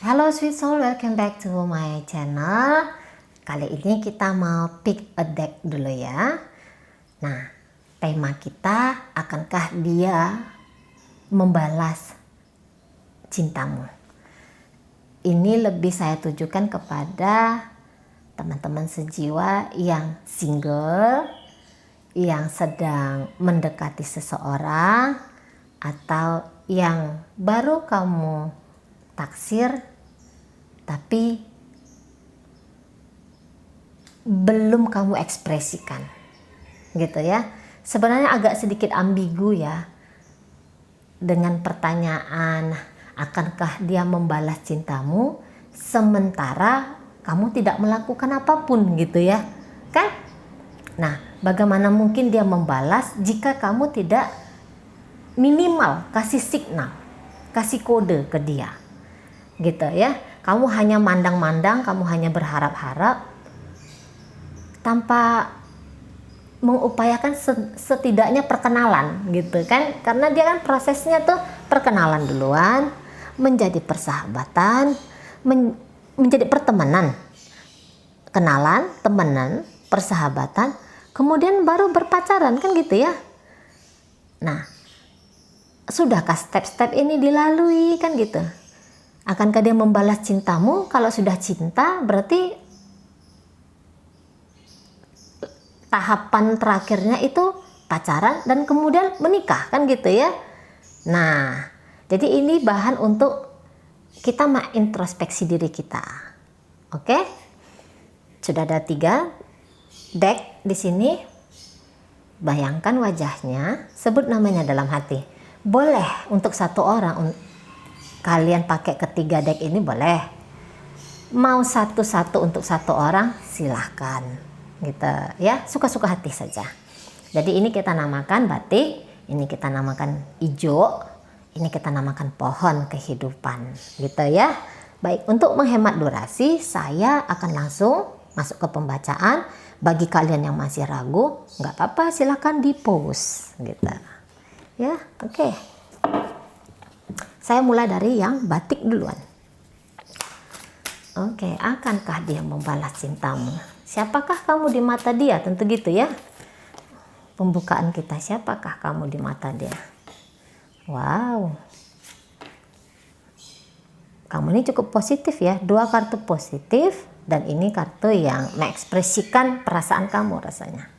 Halo sweet soul, welcome back to my channel. Kali ini kita mau pick a deck dulu ya. Nah, tema kita, akankah dia membalas cintamu? Ini lebih saya tujukan kepada teman-teman sejiwa yang single, yang sedang mendekati seseorang, atau yang baru kamu taksir tapi belum kamu ekspresikan gitu ya. Sebenarnya agak sedikit ambigu ya dengan pertanyaan akankah dia membalas cintamu sementara kamu tidak melakukan apapun gitu ya kan. Nah, bagaimana mungkin dia membalas jika kamu tidak minimal kasih signal, kasih kode ke dia gitu ya. Kamu hanya mandang-mandang, kamu hanya berharap-harap tanpa mengupayakan setidaknya perkenalan gitu kan. Karena dia kan prosesnya tuh perkenalan duluan, menjadi persahabatan, menjadi pertemanan, kenalan, temenan, persahabatan, kemudian baru berpacaran kan gitu ya. Nah, sudahkah step-step ini dilalui kan gitu? Akankah dia membalas cintamu? Kalau sudah cinta berarti tahapan terakhirnya itu pacaran dan kemudian menikah kan gitu ya. Nah, jadi ini bahan untuk kita mengintrospeksi diri kita. Oke? Sudah ada 3 deck di sini. Bayangkan wajahnya, sebut namanya dalam hati. Boleh untuk satu orang, kalian pakai ketiga deck ini boleh. Mau satu-satu untuk satu orang silahkan gitu ya, suka-suka hati saja. Jadi ini kita namakan batik, ini kita namakan ijo, ini kita namakan pohon kehidupan gitu ya. Baik, untuk menghemat durasi saya akan langsung masuk ke pembacaan. Bagi kalian yang masih ragu nggak apa-apa, silahkan di pause gitu ya. Oke. Saya mulai dari yang batik duluan. Oke, akankah dia membalas cintamu? Siapakah kamu di mata dia? Tentu gitu ya. Pembukaan kita, siapakah kamu di mata dia? Wow. Kamu ini cukup positif ya. 2 kartu positif dan ini kartu yang mengekspresikan perasaan kamu rasanya.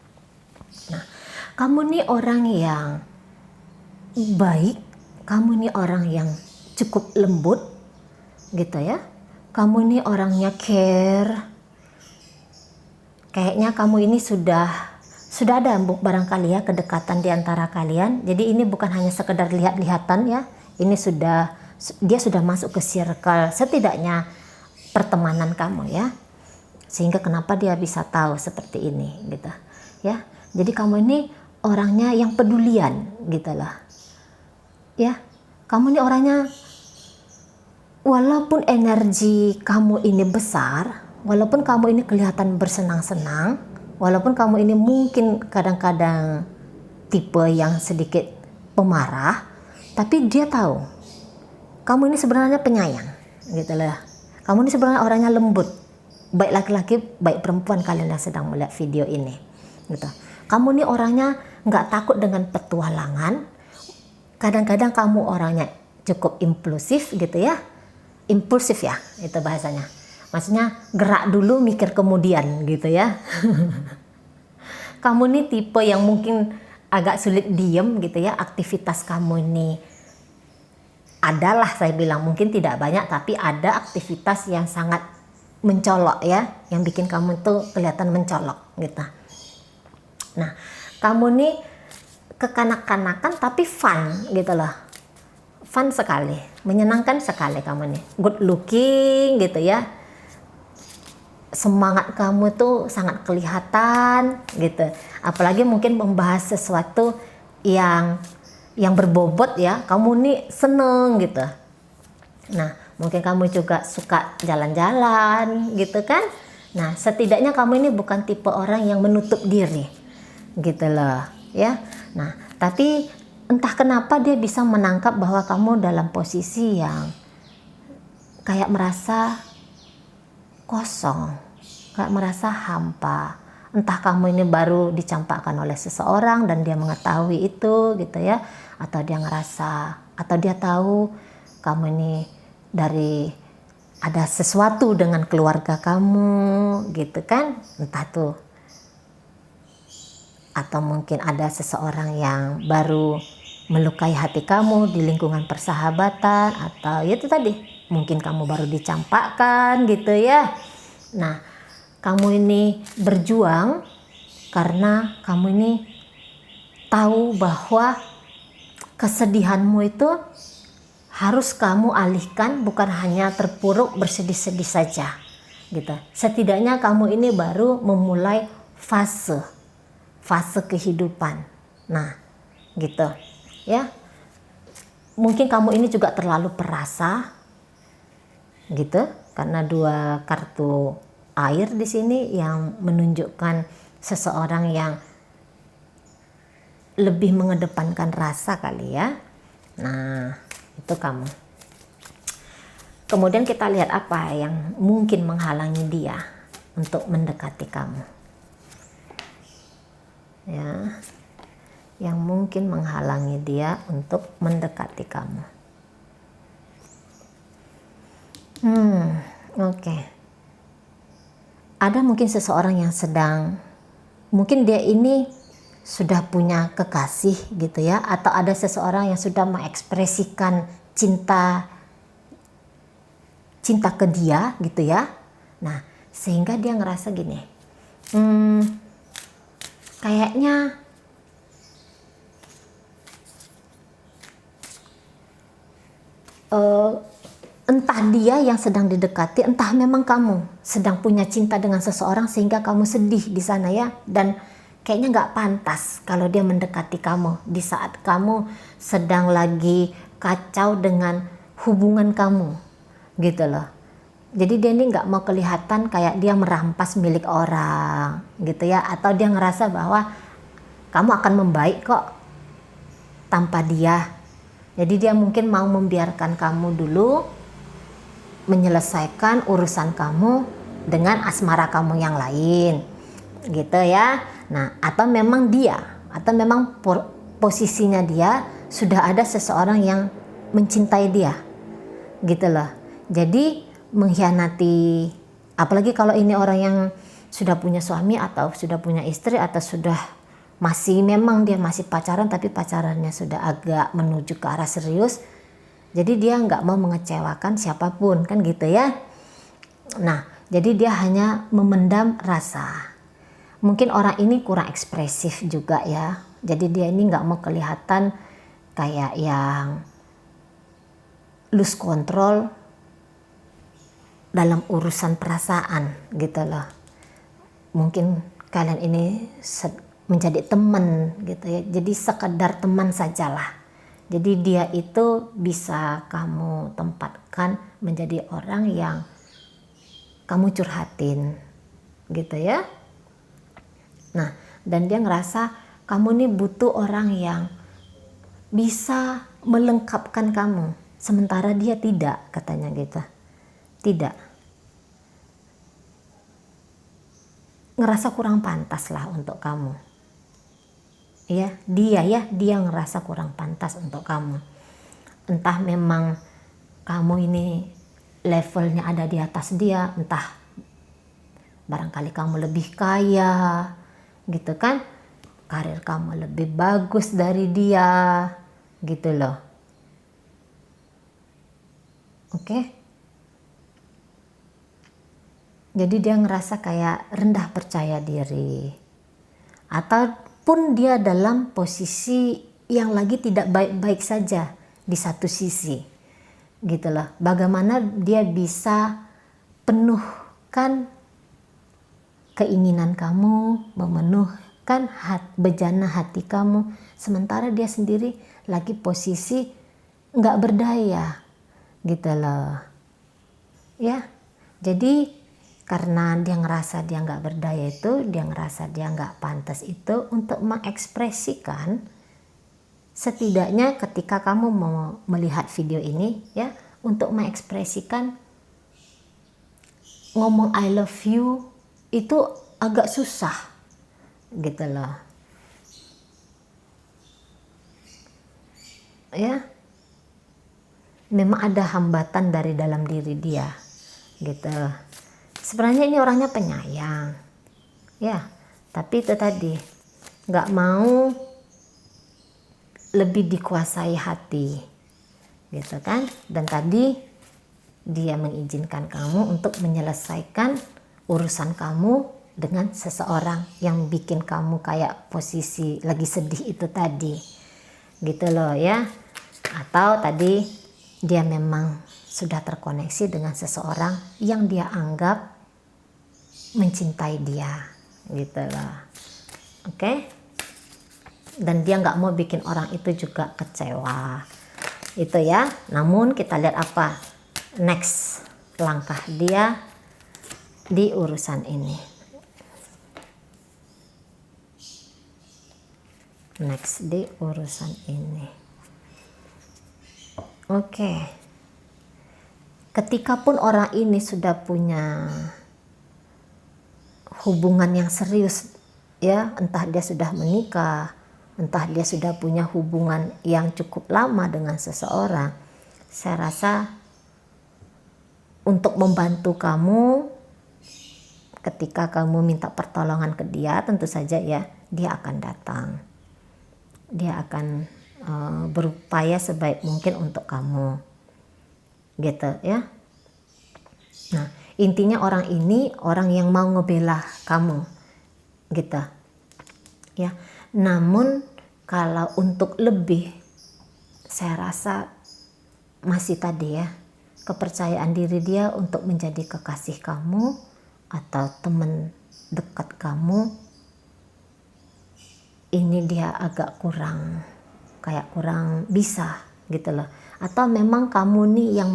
Nah, kamu ini orang yang baik. Kamu ini orang yang cukup lembut gitu ya. Kamu ini orangnya care. Kayaknya kamu ini sudah ada barangkali ya kedekatan di antara kalian. Jadi ini bukan hanya sekedar lihat-lihatan ya. Ini dia sudah masuk ke circle setidaknya pertemanan kamu ya. Sehingga kenapa dia bisa tahu seperti ini gitu ya. Jadi kamu ini orangnya yang pedulian gitu lah. Ya, kamu ini orangnya walaupun energi kamu ini besar, walaupun kamu ini kelihatan bersenang-senang, walaupun kamu ini mungkin kadang-kadang tipe yang sedikit pemarah, tapi dia tahu kamu ini sebenarnya penyayang gitu lah. Kamu ini sebenarnya orangnya lembut, baik laki-laki baik perempuan kalian yang sedang melihat video ini gitu. Kamu ini orangnya nggak takut dengan petualangan. Kadang-kadang kamu orangnya cukup impulsif gitu ya. Impulsif ya, itu bahasanya. Maksudnya gerak dulu mikir kemudian gitu ya. Kamu ini tipe yang mungkin agak sulit diem gitu ya. Aktivitas kamu ini adalah, saya bilang mungkin tidak banyak, tapi ada aktivitas yang sangat mencolok ya. Yang bikin kamu tuh kelihatan mencolok gitu. Nah, kamu ini kekanak-kanakan tapi fun gitu loh. Fun sekali, menyenangkan sekali kamu nih. Good looking gitu ya. Semangat kamu tuh sangat kelihatan gitu. Apalagi mungkin membahas sesuatu yang berbobot ya. Kamu nih seneng gitu. Nah, mungkin kamu juga suka jalan-jalan gitu kan. Nah, setidaknya kamu ini bukan tipe orang yang menutup diri gitu loh ya. Nah, tapi entah kenapa dia bisa menangkap bahwa kamu dalam posisi yang kayak merasa kosong, kayak merasa hampa. Entah kamu ini baru dicampakkan oleh seseorang dan dia mengetahui itu gitu ya, atau dia ngerasa, atau dia tahu kamu ini dari ada sesuatu dengan keluarga kamu gitu kan, entah tuh. Atau mungkin ada seseorang yang baru melukai hati kamu di lingkungan persahabatan, atau ya itu tadi, mungkin kamu baru dicampakkan gitu ya. Nah, kamu ini berjuang karena kamu ini tahu bahwa kesedihanmu itu harus kamu alihkan, bukan hanya terpuruk bersedih-sedih saja gitu. Setidaknya kamu ini baru memulai fase kehidupan. Nah, gitu ya. Mungkin kamu ini juga terlalu perasa gitu, karena 2 kartu air di sini yang menunjukkan seseorang yang lebih mengedepankan rasa kali ya. Nah, itu kamu. Kemudian kita lihat apa yang mungkin menghalangi dia untuk mendekati kamu. Ya. Yang mungkin menghalangi dia untuk mendekati kamu. Oke. Ada mungkin seseorang yang sedang, mungkin dia ini sudah punya kekasih gitu ya, atau ada seseorang yang sudah mengekspresikan cinta ke dia gitu ya. Nah, sehingga dia ngerasa gini, kayaknya entah dia yang sedang didekati, entah memang kamu sedang punya cinta dengan seseorang sehingga kamu sedih di sana ya, dan kayaknya nggak pantas kalau dia mendekati kamu di saat kamu sedang lagi kacau dengan hubungan kamu gitu loh. Jadi dia ini nggak mau kelihatan kayak dia merampas milik orang gitu ya, atau dia ngerasa bahwa kamu akan membaik kok tanpa dia. Jadi dia mungkin mau membiarkan kamu dulu menyelesaikan urusan kamu dengan asmara kamu yang lain gitu ya. Nah, atau memang posisinya dia sudah ada seseorang yang mencintai dia gitu loh. Jadi mengkhianati, apalagi kalau ini orang yang sudah punya suami atau sudah punya istri, atau sudah memang dia masih pacaran tapi pacarannya sudah agak menuju ke arah serius. Jadi dia nggak mau mengecewakan siapapun kan gitu ya. Nah, jadi dia hanya memendam rasa. Mungkin orang ini kurang ekspresif juga ya. Jadi dia ini nggak mau kelihatan kayak yang lose control dalam urusan perasaan gitu loh. Mungkin kalian ini menjadi teman gitu ya. Jadi sekedar teman sajalah. Jadi dia itu bisa kamu tempatkan menjadi orang yang kamu curhatin gitu ya. Nah, dan dia ngerasa kamu ini butuh orang yang bisa melengkapkan kamu, sementara dia tidak, katanya gitu. Tidak. Ngerasa kurang pantas lah untuk kamu. Ya, dia ngerasa kurang pantas untuk kamu. Entah memang kamu ini levelnya ada di atas dia, entah barangkali kamu lebih kaya gitu kan, karir kamu lebih bagus dari dia gitu loh. Oke? Jadi dia ngerasa kayak rendah percaya diri, ataupun dia dalam posisi yang lagi tidak baik-baik saja di satu sisi gitu loh. Bagaimana dia bisa penuhkan keinginan kamu, memenuhkan bejana hati kamu, sementara dia sendiri lagi posisi nggak berdaya gitu loh ya. Jadi karena dia ngerasa dia nggak berdaya itu, dia ngerasa dia nggak pantas itu untuk mengekspresikan. Setidaknya ketika kamu mau melihat video ini ya, untuk mengekspresikan ngomong I love you itu agak susah gitu loh ya. Memang ada hambatan dari dalam diri dia gitu. Sebenarnya ini orangnya penyayang ya, tapi itu tadi nggak mau lebih dikuasai hati gitu kan. Dan tadi dia mengizinkan kamu untuk menyelesaikan urusan kamu dengan seseorang yang bikin kamu kayak posisi lagi sedih itu tadi gitu loh ya. Atau tadi dia memang sudah terkoneksi dengan seseorang yang dia anggap mencintai dia gitu loh. Oke? Dan dia nggak mau bikin orang itu juga kecewa itu ya. Namun kita lihat apa next langkah dia di urusan ini. Next di urusan ini. Oke. Ketika pun orang ini sudah punya hubungan yang serius ya, entah dia sudah menikah, entah dia sudah punya hubungan yang cukup lama dengan seseorang, saya rasa untuk membantu kamu ketika kamu minta pertolongan ke dia, tentu saja ya dia akan datang. Dia akan berupaya sebaik mungkin untuk kamu gitu ya. Nah, intinya orang ini orang yang mau ngebela kamu gitu ya. Namun kalau untuk lebih, saya rasa masih tadi ya, kepercayaan diri dia untuk menjadi kekasih kamu atau teman dekat kamu ini dia agak kurang bisa gitu loh. Atau memang kamu nih yang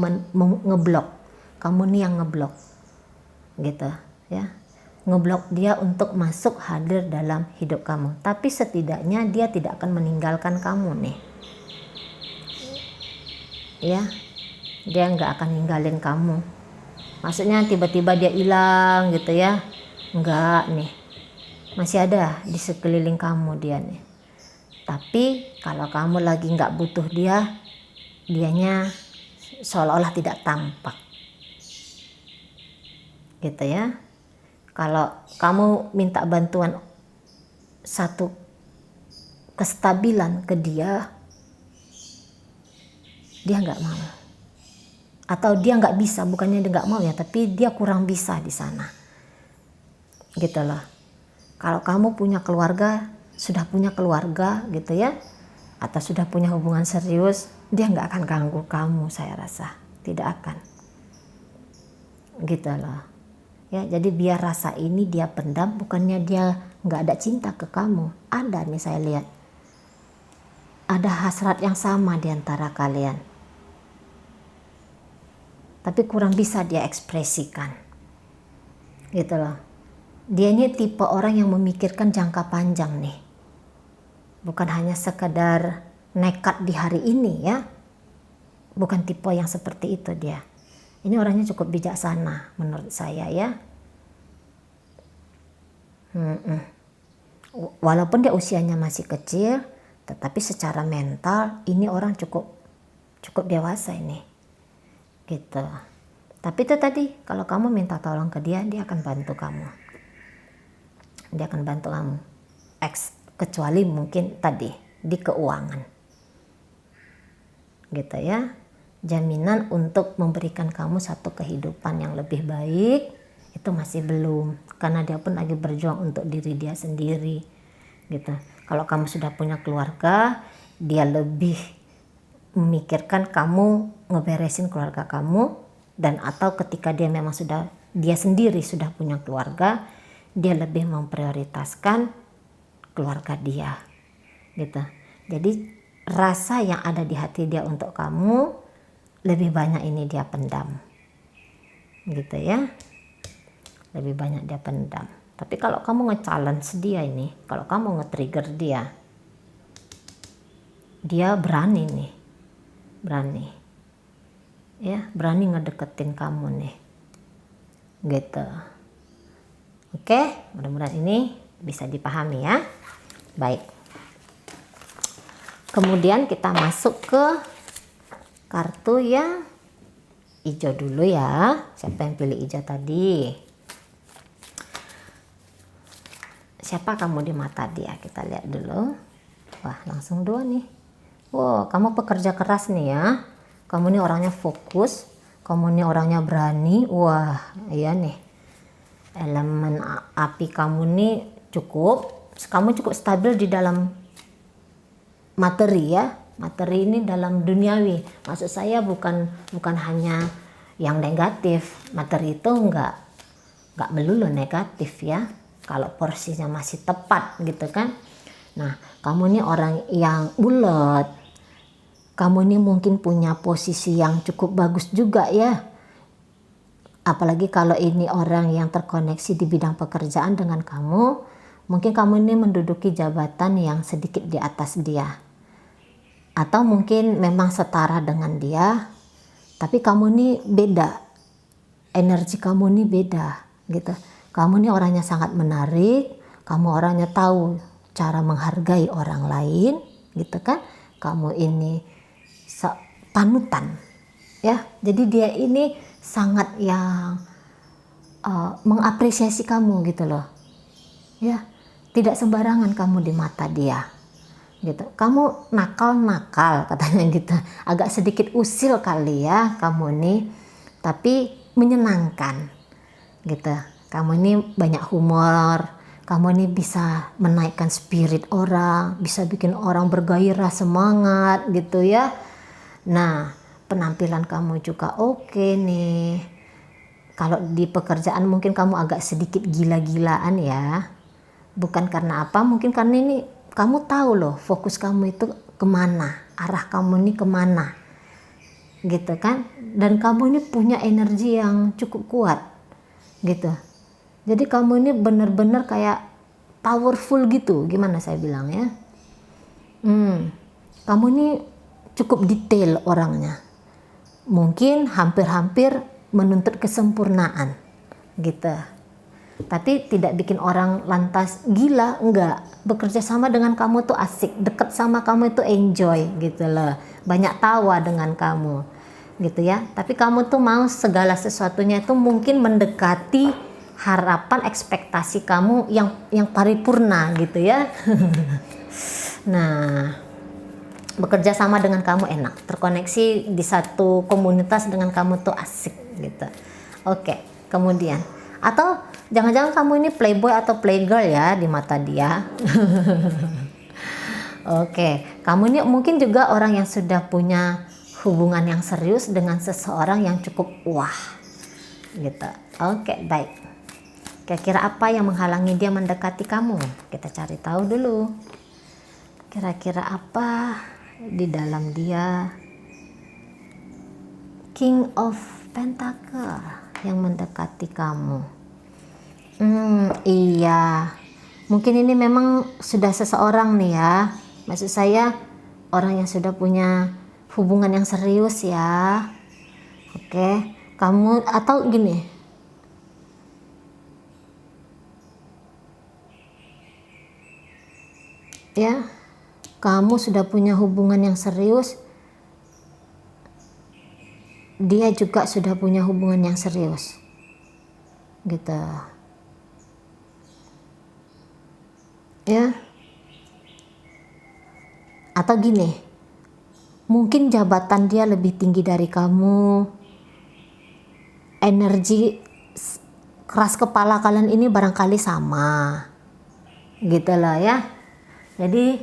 ngeblok, kamu nih yang ngeblok gitu ya, ngeblok dia untuk masuk hadir dalam hidup kamu. Tapi setidaknya dia tidak akan meninggalkan kamu nih ya, dia nggak akan ninggalin kamu. Maksudnya tiba-tiba dia hilang gitu ya, enggak nih, masih ada di sekeliling kamu dia nih. Tapi kalau kamu lagi nggak butuh dia, dianya seolah-olah tidak tampak gitu ya. Kalau kamu minta bantuan satu kestabilan ke dia, dia nggak mau. Atau dia nggak bisa, bukannya dia nggak mau ya, tapi dia kurang bisa di sana gitu loh. Kalau kamu punya keluarga, sudah punya keluarga gitu ya, atau sudah punya hubungan serius, dia nggak akan ganggu kamu, saya rasa tidak akan gitu loh ya. Jadi biar rasa ini dia pendam, bukannya dia nggak ada cinta ke kamu, ada nih, saya lihat ada hasrat yang sama di antara kalian, tapi kurang bisa dia ekspresikan gitu loh. Dia ini tipe orang yang memikirkan jangka panjang nih, bukan hanya sekedar nekat di hari ini ya, bukan tipe yang seperti itu dia. Ini orangnya cukup bijaksana menurut saya ya. Walaupun dia usianya masih kecil, tetapi secara mental ini orang cukup dewasa ini gitu. Tapi itu tadi, kalau kamu minta tolong ke dia, dia akan bantu kamu. Dia akan bantu kamu. Kecuali mungkin tadi di keuangan gitu ya. Jaminan untuk memberikan kamu satu kehidupan yang lebih baik itu masih belum, karena dia pun lagi berjuang untuk diri dia sendiri gitu. Kalau kamu sudah punya keluarga, dia lebih memikirkan kamu ngeberesin keluarga kamu. Dan atau ketika dia memang dia sendiri sudah punya keluarga, dia lebih memprioritaskan keluarga dia gitu. Jadi rasa yang ada di hati dia untuk kamu lebih banyak ini dia pendam gitu ya, lebih banyak dia pendam. Tapi kalau kamu nge-challenge dia ini, kalau kamu nge-trigger dia berani nih, berani ya, berani ngedeketin kamu nih gitu. Oke, mudah-mudahan ini bisa dipahami ya. Baik. Kemudian kita masuk ke kartu yang hijau dulu ya. Siapa yang pilih hijau tadi? Siapa kamu di mata dia? Kita lihat dulu. Wah, langsung 2 nih. Wow, kamu pekerja keras nih ya. Kamu nih orangnya fokus. Kamu nih orangnya berani. Wah, iya nih. Elemen api kamu nih cukup. Kamu cukup stabil di dalam materi ya. Materi ini dalam duniawi. Maksud saya bukan hanya yang negatif. Materi itu enggak melulu negatif ya. Kalau porsinya masih tepat gitu kan. Nah, kamu nih orang yang bulat. Kamu nih mungkin punya posisi yang cukup bagus juga ya. Apalagi kalau ini orang yang terkoneksi di bidang pekerjaan dengan kamu. Mungkin kamu ini menduduki jabatan yang sedikit di atas dia. Atau mungkin memang setara dengan dia. Tapi kamu ini beda. Energi kamu ini beda gitu. Kamu ini orangnya sangat menarik, kamu orangnya tahu cara menghargai orang lain, gitu kan? Kamu ini panutan, ya. Jadi dia ini sangat yang mengapresiasi kamu gitu loh, ya. Tidak sembarangan kamu di mata dia, gitu. Kamu nakal katanya gitu, agak sedikit usil kali ya kamu ini, tapi menyenangkan, gitu. Kamu ini banyak humor, kamu ini bisa menaikkan spirit orang, bisa bikin orang bergairah, semangat gitu ya. Nah, penampilan kamu juga oke nih. Kalau di pekerjaan mungkin kamu agak sedikit gila-gilaan ya. Bukan karena apa, mungkin karena ini kamu tahu loh fokus kamu itu kemana, arah kamu ini kemana. Gitu kan. Dan kamu ini punya energi yang cukup kuat gitu. Jadi kamu ini benar-benar kayak powerful gitu, gimana saya bilang ya. Kamu ini cukup detail orangnya. Mungkin hampir-hampir menuntut kesempurnaan gitu. Tapi tidak bikin orang lantas gila, enggak. Bekerja sama dengan kamu tuh asik, deket sama kamu itu enjoy gitu loh. Banyak tawa dengan kamu gitu ya. Tapi kamu tuh mau segala sesuatunya itu mungkin mendekati harapan ekspektasi kamu yang paripurna gitu ya. Nah, bekerja sama dengan kamu enak, terkoneksi di satu komunitas dengan kamu tuh asik gitu. Oke, kemudian atau jangan-jangan kamu ini playboy atau playgirl ya di mata dia. Oke, kamu ini mungkin juga orang yang sudah punya hubungan yang serius dengan seseorang yang cukup wah gitu. Oke, baik. Kira-kira apa yang menghalangi dia mendekati kamu? Kita cari tahu dulu. Kira-kira apa di dalam dia? King of Pentacle yang mendekati kamu. Iya. Mungkin ini memang sudah seseorang nih ya. Maksud saya orang yang sudah punya hubungan yang serius ya. Oke. Kamu atau gini. Ya, kamu sudah punya hubungan yang serius, dia juga sudah punya hubungan yang serius gitu ya. Atau gini, mungkin jabatan dia lebih tinggi dari kamu, energi keras kepala kalian ini barangkali sama gitu loh ya. Jadi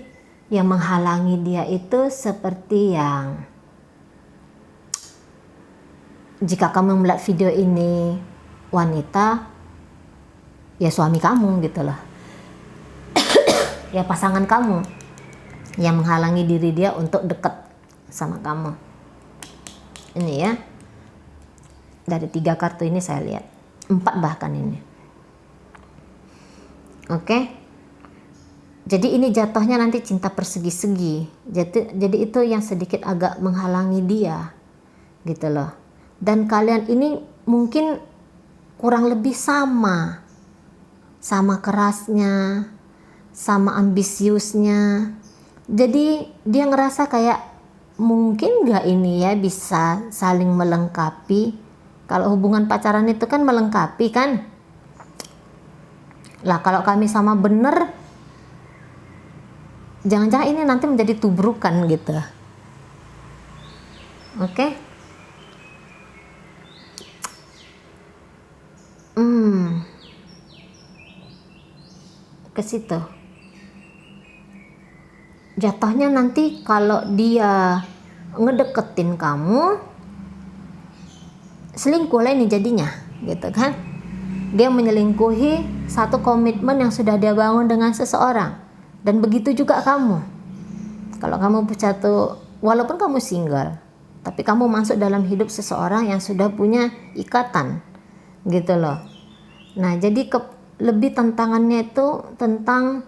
yang menghalangi dia itu seperti yang jika kamu melihat video ini wanita, ya suami kamu gitu loh. Ya pasangan kamu yang menghalangi diri dia untuk dekat sama kamu. Ini ya. Dari 3 kartu ini saya lihat. 4 bahkan ini. Oke. Jadi ini jatuhnya nanti cinta persegi-segi. Jadi itu yang sedikit agak menghalangi dia gitu loh. Dan kalian ini mungkin kurang lebih sama kerasnya, sama ambisiusnya. Jadi dia ngerasa kayak mungkin nggak ini ya bisa saling melengkapi. Kalau hubungan pacaran itu kan melengkapi kan. Lah kalau kami sama bener, jangan-jangan ini nanti menjadi tubrukan gitu. Oke? Ke situ. Jatuhnya nanti kalau dia ngedeketin kamu, selingkuh lah ini jadinya, gitu kan? Dia menyelingkuhi satu komitmen yang sudah dia bangun dengan seseorang. Dan begitu juga kamu. Kalau kamu satu, walaupun kamu single, tapi kamu masuk dalam hidup seseorang yang sudah punya ikatan, gitu loh. Nah, jadi lebih tantangannya itu tentang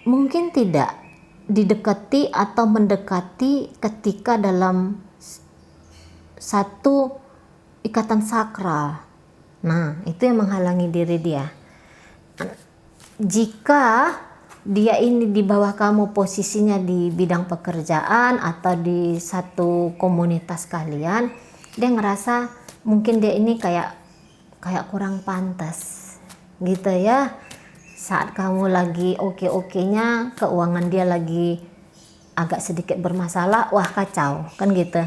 mungkin tidak didekati atau mendekati ketika dalam satu ikatan sakral. Nah, itu yang menghalangi diri dia. Jika dia ini di bawah kamu posisinya di bidang pekerjaan atau di satu komunitas kalian, dia ngerasa mungkin dia ini kayak kurang pantas gitu ya. Saat kamu lagi oke-okenya, keuangan dia lagi agak sedikit bermasalah, wah kacau kan gitu.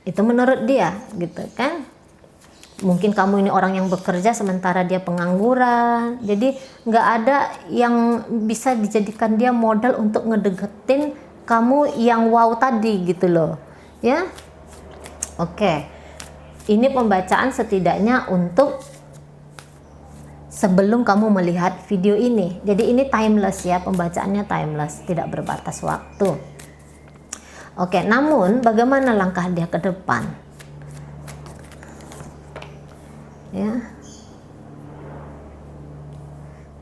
Itu menurut dia gitu kan. Mungkin kamu ini orang yang bekerja sementara dia pengangguran, jadi nggak ada yang bisa dijadikan dia modal untuk ngedeketin kamu yang wow tadi gitu loh ya. Oke, ini pembacaan setidaknya untuk sebelum kamu melihat video ini. Jadi ini timeless ya, pembacaannya timeless, tidak berbatas waktu. Oke, namun bagaimana langkah dia ke depan? Ya.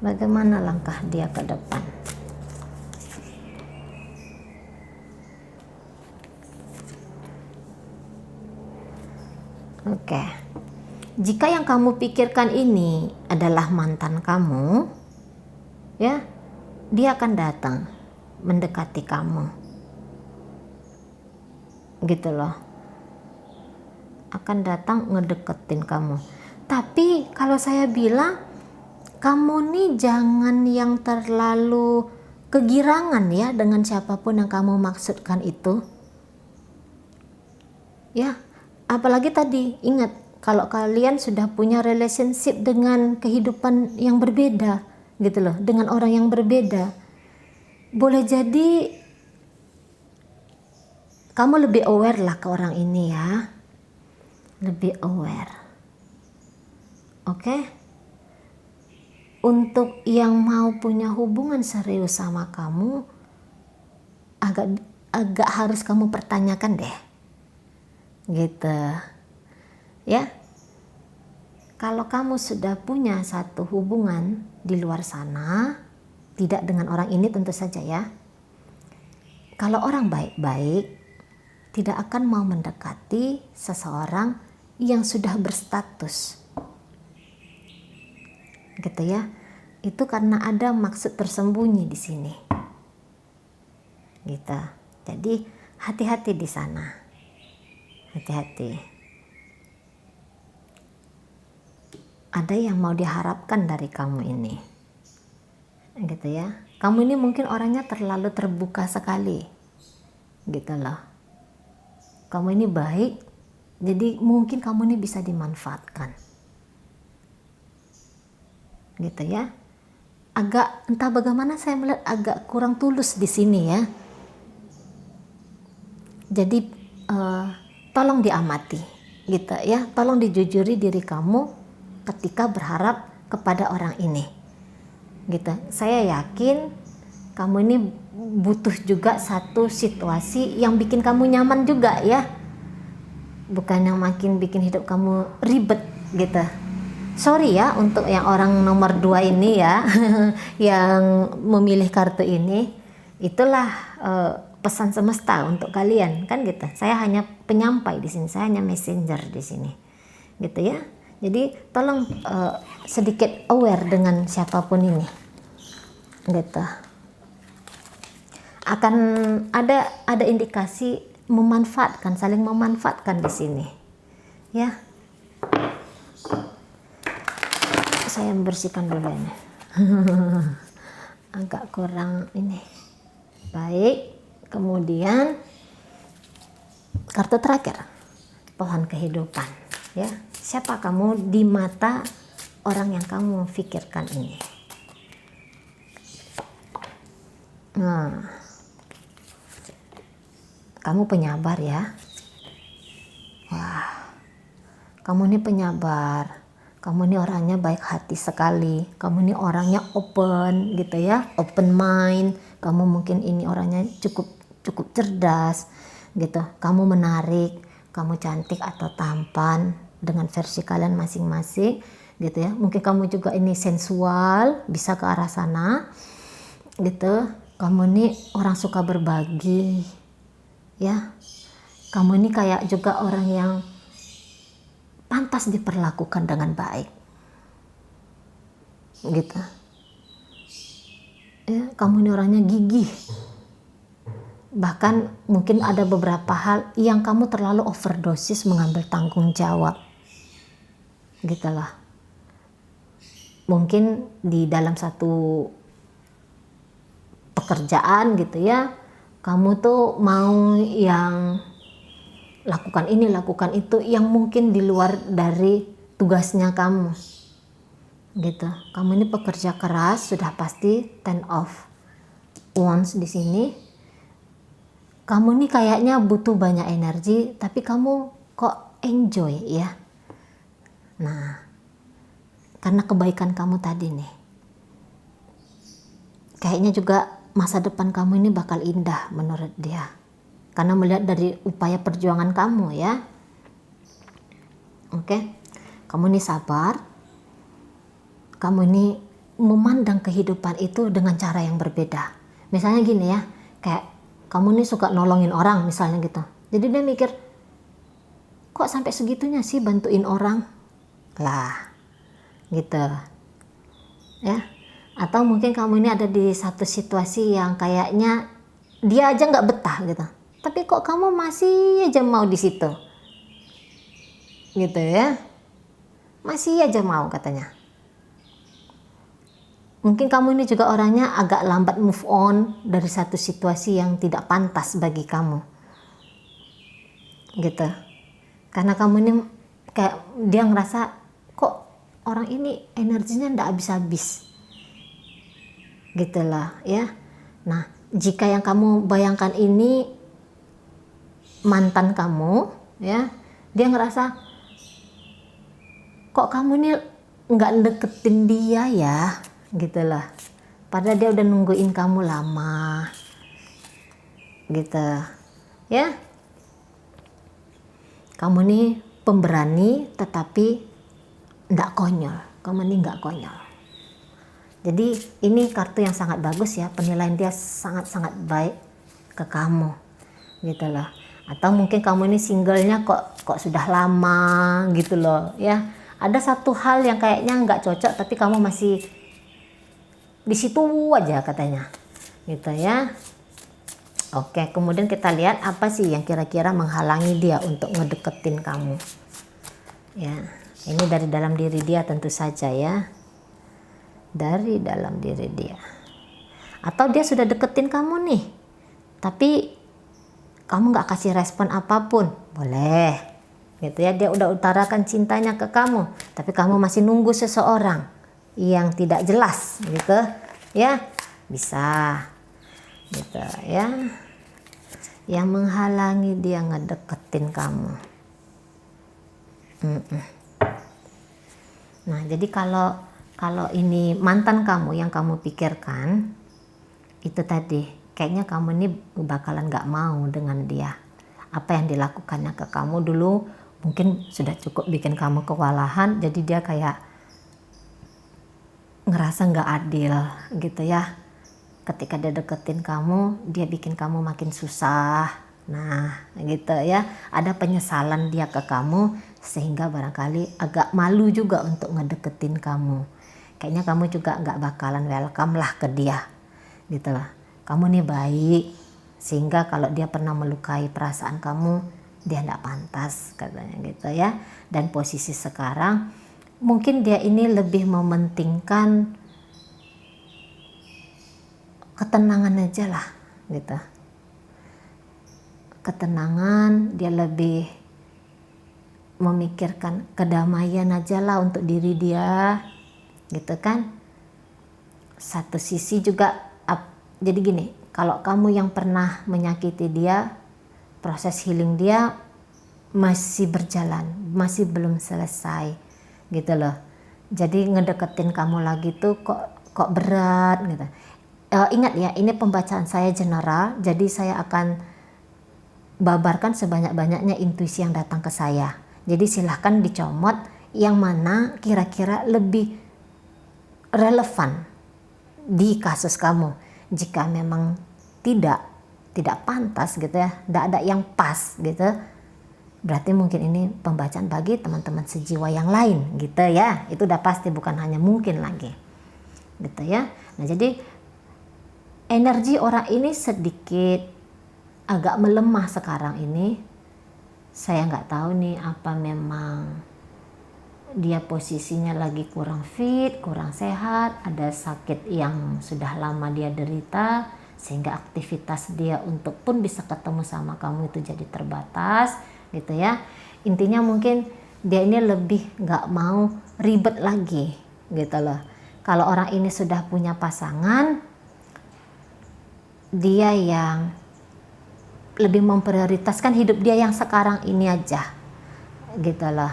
Bagaimana langkah dia ke depan? Oke. Jika yang kamu pikirkan ini adalah mantan kamu, ya, dia akan datang mendekati kamu. Gitu loh. Akan datang ngedeketin kamu. Tapi kalau saya bilang, kamu nih jangan yang terlalu kegirangan ya dengan siapapun yang kamu maksudkan itu. Ya, apalagi tadi ingat, kalau kalian sudah punya relationship dengan kehidupan yang berbeda, gitu loh, dengan orang yang berbeda, boleh jadi kamu lebih aware lah ke orang ini ya, lebih aware. Oke? Untuk yang mau punya hubungan serius sama kamu, agak harus kamu pertanyakan deh, gitu. Ya, kalau kamu sudah punya satu hubungan di luar sana, tidak dengan orang ini tentu saja ya. Kalau orang baik-baik, tidak akan mau mendekati seseorang yang sudah berstatus. Gitu ya. Itu karena ada maksud tersembunyi di sini. Gitu. Jadi hati-hati di sana. Hati-hati. Ada yang mau diharapkan dari kamu ini, gitu ya. Kamu ini mungkin orangnya terlalu terbuka sekali, gitu loh. Kamu ini baik, jadi mungkin kamu ini bisa dimanfaatkan, gitu ya. Agak entah bagaimana saya melihat agak kurang tulus di sini ya. Jadi tolong diamati, gitu ya. Tolong dijujuri diri kamu ketika berharap kepada orang ini, gitu. Saya yakin kamu ini butuh juga satu situasi yang bikin kamu nyaman juga ya, bukan yang makin bikin hidup kamu ribet gitu. Sorry ya untuk yang orang nomor 2 ini ya yang memilih kartu ini. Itulah pesan semesta untuk kalian kan gitu. Saya hanya penyampai di sini, saya hanya messenger di sini. gitu ya. Jadi tolong sedikit aware dengan siapapun ini, gitu. Akan ada indikasi memanfaatkan, saling memanfaatkan di sini, ya. Saya membersihkan dulu ini. Agak kurang ini. Baik, kemudian kartu terakhir, pohon kehidupan, ya. Siapa kamu di mata orang yang kamu pikirkan ini? Nah, kamu penyabar ya. Wah, kamu ini penyabar. Kamu ini orangnya baik hati sekali. Kamu ini orangnya open gitu ya, open mind. Kamu mungkin ini orangnya cukup cerdas gitu. Kamu menarik, kamu cantik atau tampan dengan versi kalian masing-masing gitu ya. Mungkin kamu juga ini sensual, bisa ke arah sana gitu. Kamu ini orang suka berbagi ya. Kamu ini kayak juga orang yang pantas diperlakukan dengan baik gitu ya. Kamu ini orangnya gigih, bahkan mungkin ada beberapa hal yang kamu terlalu overdosis mengambil tanggung jawab gitu lah. Mungkin di dalam satu pekerjaan gitu ya, kamu tuh mau yang lakukan ini, lakukan itu yang mungkin di luar dari tugasnya kamu gitu. Kamu ini pekerja keras, sudah pasti 10 of Wands di sini. Kamu ini kayaknya butuh banyak energi, tapi kamu kok enjoy ya. Nah, karena kebaikan kamu tadi nih, kayaknya juga masa depan kamu ini bakal indah menurut dia. Karena melihat dari upaya perjuangan kamu ya. Oke. Kamu ini sabar. Kamu ini memandang kehidupan itu dengan cara yang berbeda. Misalnya gini ya, kayak kamu ini suka nolongin orang misalnya gitu. Jadi dia mikir, kok sampai segitunya sih bantuin orang? Lah, gitu. Ya. Atau mungkin kamu ini ada di satu situasi yang kayaknya dia aja nggak betah gitu. Tapi kok kamu masih aja mau di situ, gitu ya, masih aja mau katanya. Mungkin kamu ini juga orangnya agak lambat move on dari satu situasi yang tidak pantas bagi kamu, gitu. Karena kamu ini kayak dia ngerasa kok orang ini energinya ndak habis-habis, gitulah ya. Nah, jika yang kamu bayangkan ini mantan kamu ya, dia ngerasa kok kamu ini nggak deketin dia ya, gitulah. Padahal dia udah nungguin kamu lama, gitu ya. Kamu ini pemberani tetapi nggak konyol. Kamu ini nggak konyol. Jadi ini kartu yang sangat bagus ya, penilaian dia sangat-sangat baik ke kamu, gitulah. Atau mungkin kamu ini singlenya kok sudah lama gitu loh ya. Ada satu hal yang kayaknya nggak cocok tapi kamu masih di situ aja katanya, gitu ya. Oke, kemudian kita lihat apa sih yang kira-kira menghalangi dia untuk ngedeketin kamu ya. Ini dari dalam diri dia tentu saja ya, dari dalam diri dia. Atau dia sudah deketin kamu nih tapi kamu nggak kasih respon apapun, boleh gitu ya. Dia udah utarakan cintanya ke kamu tapi kamu masih nunggu seseorang yang tidak jelas gitu ya, bisa gitu ya, yang menghalangi dia ngedeketin kamu. Nah, jadi kalau ini mantan kamu yang kamu pikirkan itu tadi, kayaknya kamu ini bakalan gak mau dengan dia. Apa yang dilakukannya ke kamu dulu mungkin sudah cukup bikin kamu kewalahan, jadi dia kayak ngerasa gak adil gitu ya. Ketika dia deketin kamu, dia bikin kamu makin susah Nah, gitu ya. Ada penyesalan dia ke kamu sehingga barangkali agak malu juga untuk ngedeketin kamu. Kayaknya kamu juga nggak bakalan welcome lah ke dia, gitu lah. Kamu nih baik, sehingga kalau dia pernah melukai perasaan kamu, dia nggak pantas katanya gitu ya. Dan posisi sekarang mungkin dia ini lebih mementingkan ketenangan aja lah gitu. Ketenangan, dia lebih memikirkan kedamaian aja lah untuk diri dia gitu kan. Satu sisi juga jadi gini, kalau kamu yang pernah menyakiti dia, proses healing dia masih berjalan, masih belum selesai gitu loh. Jadi ngedeketin kamu lagi tuh kok berat gitu. Ingat ya, ini pembacaan saya general, jadi saya akan babarkan sebanyak-banyaknya intuisi yang datang ke saya. Jadi silahkan dicomot yang mana kira-kira lebih relevan di kasus kamu. Jika memang tidak pantas gitu ya, tidak ada yang pas gitu, berarti mungkin ini pembacaan bagi teman-teman sejiwa yang lain gitu ya. Itu udah pasti, bukan hanya mungkin lagi gitu ya. Nah, jadi energi orang ini sedikit agak melemah sekarang ini. Saya nggak tahu nih apa memang dia posisinya lagi kurang fit, kurang sehat, ada sakit yang sudah lama dia derita, sehingga aktivitas dia untuk pun bisa ketemu sama kamu itu jadi terbatas gitu ya. Intinya mungkin dia ini lebih nggak mau ribet lagi gitu loh. Kalau orang ini sudah punya pasangan, dia yang lebih memprioritaskan hidup dia yang sekarang ini aja gitu loh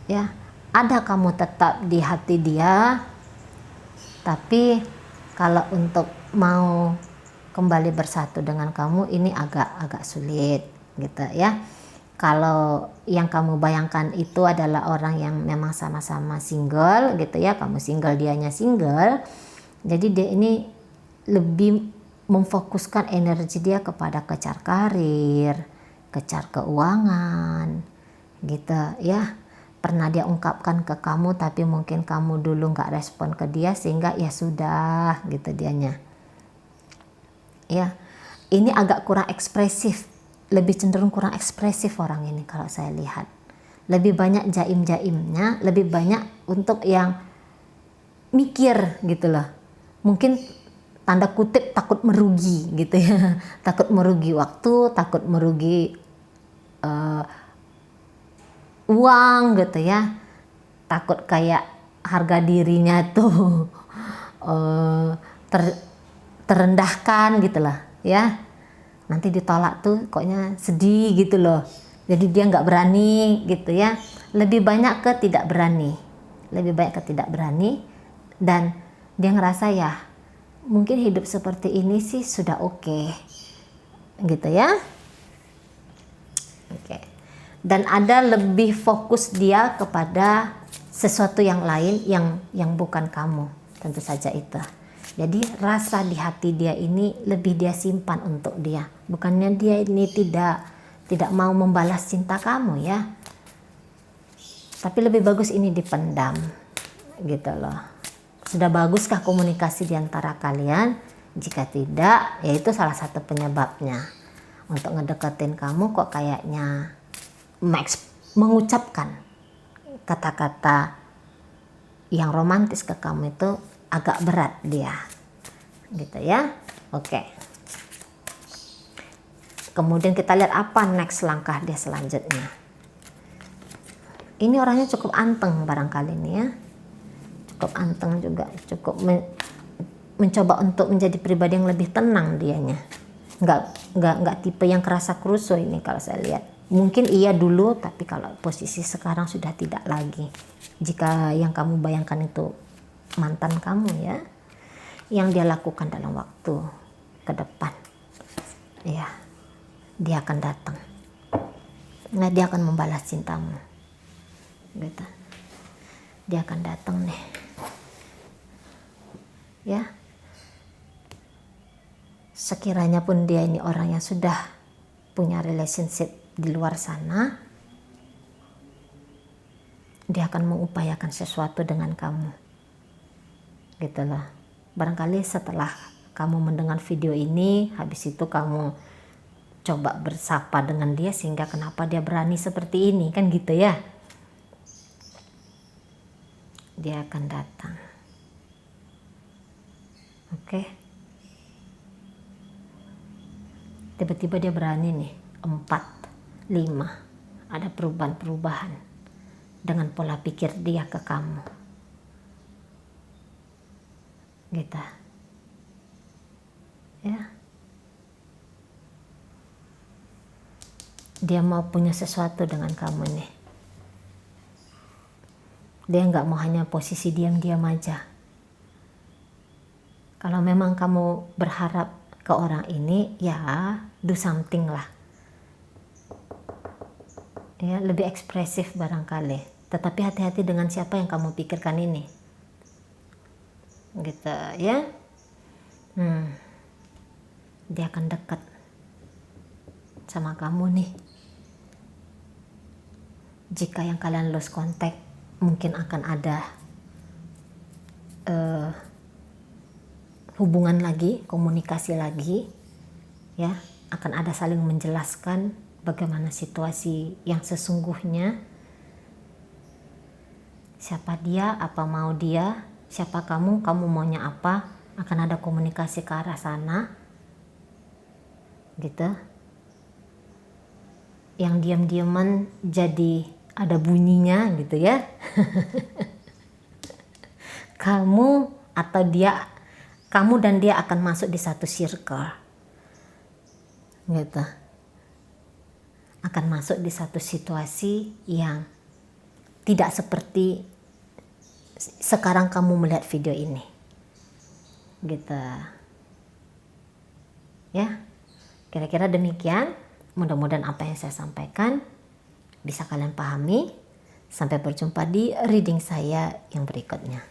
ya. Ada kamu tetap di hati dia, tapi kalau untuk mau kembali bersatu dengan kamu ini agak sulit gitu ya. Kalau yang kamu bayangkan itu adalah orang yang memang sama-sama single gitu ya, kamu single, dianya single, jadi dia ini lebih memfokuskan energi dia kepada kejar karir, kejar keuangan gitu ya. Pernah dia ungkapkan ke kamu, tapi mungkin kamu dulu nggak respon ke dia, sehingga ya sudah gitu dianya ya. Ini agak kurang ekspresif, lebih cenderung kurang ekspresif orang ini kalau saya lihat. Lebih banyak jaim-jaimnya, lebih banyak untuk yang mikir gitu loh. Mungkin tanda kutip takut merugi gitu ya. Takut merugi waktu, takut merugi uang gitu ya. Takut kayak harga dirinya tuh terendahkan gitu lah ya. Nanti ditolak tuh koknya sedih gitu loh. Jadi dia nggak berani gitu ya. Lebih banyak ke tidak berani. Lebih banyak ke tidak berani. Dan dia ngerasa ya mungkin hidup seperti ini sih sudah oke gitu ya. Oke. Dan ada lebih fokus dia kepada sesuatu yang lain yang bukan kamu, tentu saja itu. Jadi rasa di hati dia ini lebih dia simpan untuk dia. Bukannya dia ini tidak mau membalas cinta kamu ya. Tapi lebih bagus ini dipendam gitu loh. Sudah baguskah komunikasi di antara kalian? Jika tidak, ya itu salah satu penyebabnya. Untuk ngedeketin kamu kok kayaknya mengucapkan kata-kata yang romantis ke kamu itu agak berat dia. Gitu ya. Oke. Kemudian kita lihat apa next langkah dia selanjutnya. Ini orangnya cukup anteng barangkali ini ya. Cukup anteng juga, cukup mencoba untuk menjadi pribadi yang lebih tenang dianya. Nggak tipe yang kerasa kerusuh ini kalau saya lihat. Mungkin iya dulu, tapi kalau posisi sekarang sudah tidak lagi. Jika yang kamu bayangkan itu mantan kamu ya, yang dia lakukan dalam waktu ke depan, ya dia akan datang. Nah, dia akan membalas cintamu, gitu. Dia akan datang nih. Ya, sekiranya pun dia ini orang yang sudah punya relationship di luar sana, dia akan mengupayakan sesuatu dengan kamu. Gitu loh. Barangkali setelah kamu mendengar video ini, habis itu kamu coba bersapa dengan dia sehingga kenapa dia berani seperti ini, kan gitu ya. Dia akan datang. Oke. Tiba-tiba dia berani nih, 4, 5. Ada perubahan-perubahan dengan pola pikir dia ke kamu. Gitu. Ya. Dia mau punya sesuatu dengan kamu nih. Dia nggak mau hanya posisi diam-diam aja. Kalau memang kamu berharap ke orang ini, ya do something lah. Ya, lebih ekspresif barangkali. Tetapi hati-hati dengan siapa yang kamu pikirkan ini. Gitu ya. Dia akan dekat sama kamu nih. Jika yang kalian lose contact, mungkin akan ada hubungan lagi, komunikasi lagi, ya, akan ada saling menjelaskan bagaimana situasi yang sesungguhnya, siapa dia, apa mau dia, siapa kamu maunya apa, akan ada komunikasi ke arah sana, gitu. Yang diam-diaman jadi ada bunyinya gitu ya. Kamu atau dia, kamu dan dia akan masuk di satu circle, gitu. Akan masuk di satu situasi yang tidak seperti sekarang kamu melihat video ini, gitu. Ya, kira-kira demikian. Mudah-mudahan apa yang saya sampaikan bisa kalian pahami. Sampai berjumpa di reading saya yang berikutnya.